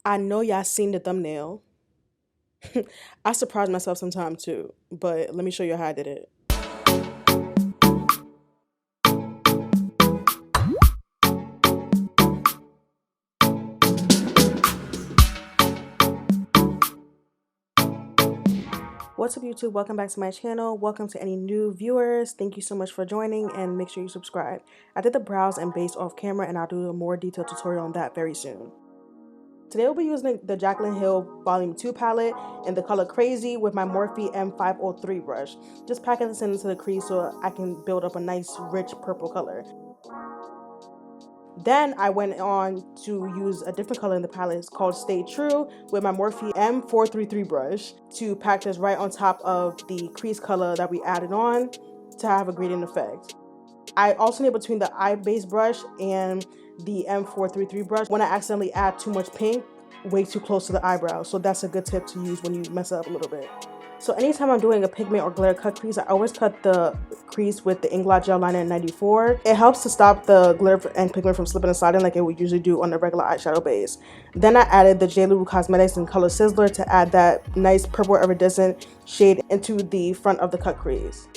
I know y'all seen the thumbnail. I surprised myself sometimes too, but let me show you how I did it. What's up YouTube? Welcome back to my channel. Welcome to any new viewers. Thank you so much for joining and make sure you subscribe. I did the brows and base off camera and I'll do a more detailed tutorial on that very soon. Today we'll be using the Jaclyn Hill Volume 2 palette in the color Crazy with my Morphe M503 brush. Just packing this into the crease so I can build up a nice rich purple color. Then I went on to use a different color in the palette. It's called Stay True with my Morphe M433 brush to pack this right on top of the crease color that we added on to have a gradient effect. I alternate between the eye base brush and the M433 brush when I accidentally add too much pink way too close to the eyebrow. So that's a good tip to use when you mess it up a little bit. So anytime I'm doing a pigment or glitter cut crease, I always cut the crease with the Inglot Gel Liner in 94. It helps to stop the glitter and pigment from slipping and sliding like it would usually do on a regular eyeshadow base. Then I added the JUVIA'S Cosmetics in color Sizzler to add that nice purple iridescent shade into the front of the cut crease.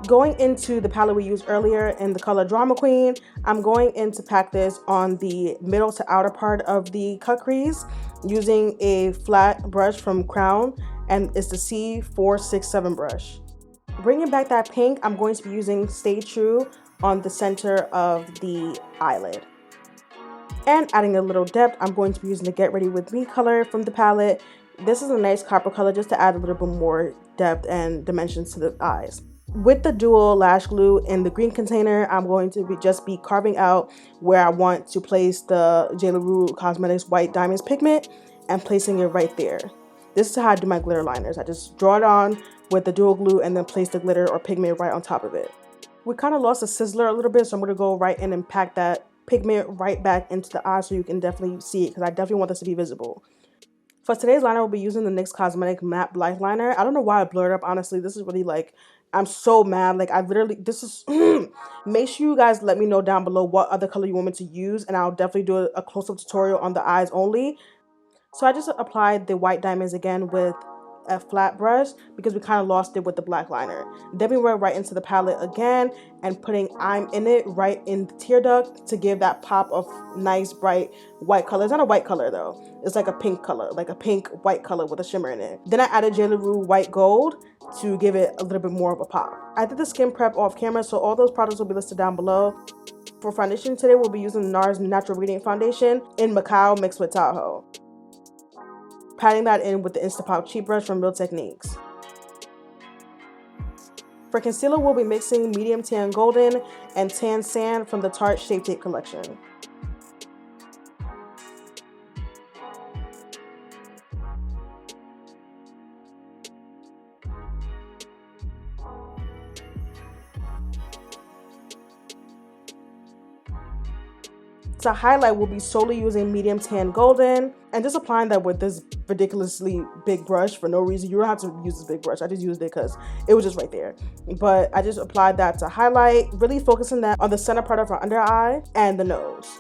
Going into the palette we used earlier in the color Drama Queen, I'm going in to pack this on the middle to outer part of the cut crease using a flat brush from Crown, and it's the C467 brush. Bringing back that pink, I'm going to be using Stay True on the center of the eyelid. And adding a little depth, I'm going to be using the Get Ready With Me color from the palette. This is a nice copper color just to add a little bit more depth and dimensions to the eyes. With the dual lash glue in the green container, I'm going to just be carving out where I want to place the JUVIA'S Cosmetics White Diamonds pigment and placing it right there. This is how I do my glitter liners. I just draw it on with the dual glue and then place the glitter or pigment right on top of it. We kind of lost the sizzler a little bit, so I'm going to go right in and pack that pigment right back into the eye so you can definitely see it, because I definitely want this to be visible. For today's liner, we'll be using the NYX Cosmetic Matte Light Liner. I don't know why I blurred up, honestly. This is really like, I'm so mad. Like, I literally, this is, make sure you guys let me know down below what other color you want me to use, and I'll definitely do a close-up tutorial on the eyes only. So I just applied the white diamonds again with a flat brush because we kind of lost it with the black liner. Then we went right into the palette again and putting I'm In It right in the tear duct to give that pop of nice bright white color. It's not a white color though. It's like a pink color, like a pink white color with a shimmer in it. Then I added JUVIA'S White Gold to give it a little bit more of a pop. I did the skin prep off camera, so all those products will be listed down below. For foundation today, we'll be using the NARS Natural Radiant Foundation in Macao mixed with Tahoe. Patting that in with the Instapop Cheat Brush from Real Techniques. For concealer, we'll be mixing Medium Tan Golden and Tan Sand from the Tarte Shape Tape collection. To highlight, we'll be solely using Medium Tan Golden and just applying that with this ridiculously big brush for no reason. You don't have to use this big brush. I just used it because it was just right there. But I just applied that to highlight, really focusing that on the center part of our under eye and the nose.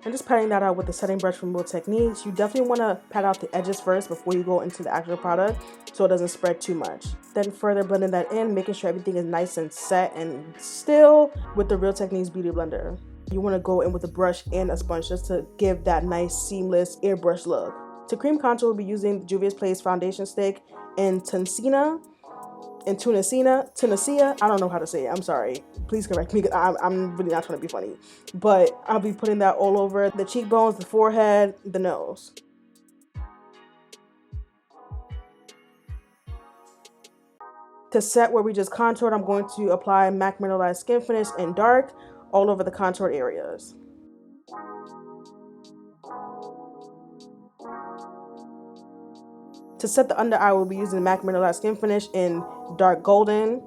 And just patting that out with the setting brush from Real Techniques. You definitely want to pat out the edges first before you go into the actual product so it doesn't spread too much. Then further blending that in, making sure everything is nice and set and still with the Real Techniques Beauty Blender. You want to go in with a brush and a sponge just to give that nice seamless airbrush look. To cream contour, we'll be using the Juvia's Place foundation stick in Tunisia. I don't know how to say it. I'm sorry. Please correct me. I'm really not trying to be funny. But I'll be putting that all over the cheekbones, the forehead, the nose. To set where we just contoured, I'm going to apply MAC Mineralized Skin Finish in dark all over the contoured areas. To set the under eye, we'll be using the MAC Mineralized Skin Finish in dark golden.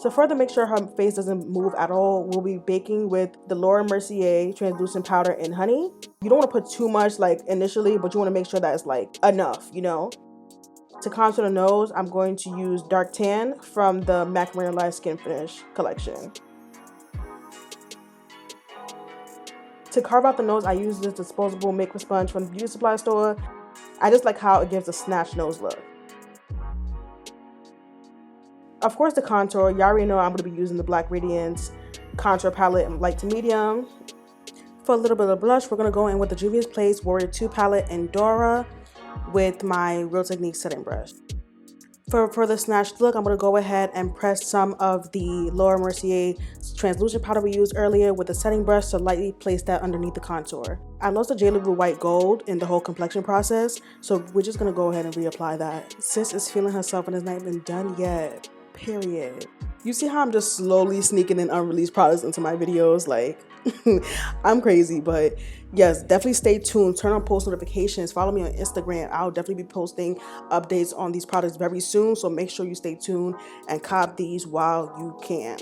To further make sure her face doesn't move at all, we'll be baking with the MERCIER translucent powder in honey. You don't want to put too much like initially, but you want to make sure that it's like enough, you know. To contour the nose, I'm going to use Dark Tan from the MAC Mineralized Skin Finish collection. To carve out the nose, I use this disposable makeup sponge from the beauty supply store. I just like how it gives a snatched nose look. Of course, the contour, y'all already know I'm going to be using the Black Radiance contour palette in light to medium. For a little bit of blush, we're going to go in with the JUVIA'S Warrior 2 palette in Daura with my Real Technique setting brush. For the snatched look, I'm going to go ahead and press some of the Laura Mercier translucent powder we used earlier with a setting brush to lightly place that underneath the contour. I lost the J. Lou white gold in the whole complexion process, so we're just going to go ahead and reapply that. Sis is feeling herself and it's not even done yet. Period. You see how I'm just slowly sneaking in unreleased products into my videos? Like, I'm crazy, but yes, definitely stay tuned. Turn on post notifications. Follow me on Instagram. I'll definitely be posting updates on these products very soon, so make sure you stay tuned and cop these while you can.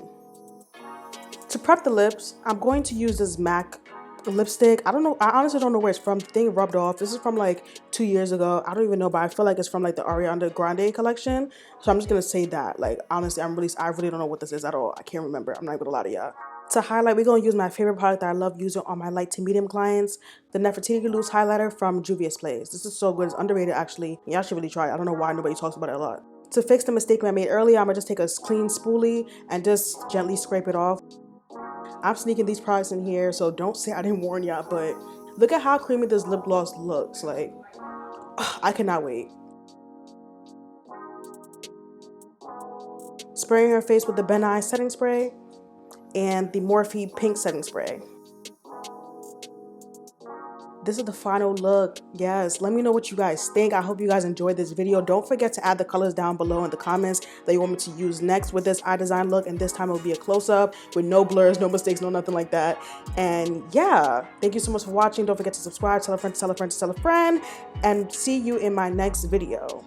To prep the lips, I'm going to use this MAC lipstick. I honestly don't know where it's from. The thing rubbed off. This is from like 2 years ago. I don't even know, but I feel like it's from like the Ariana Grande collection. So I'm just gonna say that. Like, honestly, I really don't know what this is at all. I can't remember. I'm not gonna lie to y'all. To highlight, we're gonna use my favorite product that I love using on my light to medium clients, the Nefertiti loose highlighter from JUVIA'S. This is so good. It's underrated actually. Y'all should really try it. I don't know why nobody talks about it a lot. To fix the mistake I made earlier, I'm gonna just take a clean spoolie and just gently scrape it off. I'm sneaking these products in here, so don't say I didn't warn y'all, but look at how creamy this lip gloss looks. Like, I cannot wait. Spraying her face with the NYE Setting Spray and the MORPHE Pink Setting Spray. This is the final look. Yes, let me know what you guys think. I hope you guys enjoyed this video. Don't forget to add the colors down below in the comments that you want me to use next with this eye design look, and this time it'll be a close-up with no blurs, no mistakes, no nothing like that. And yeah, thank you so much for watching. Don't forget to subscribe, tell a friend, tell a friend, tell a friend, and see you in my next video.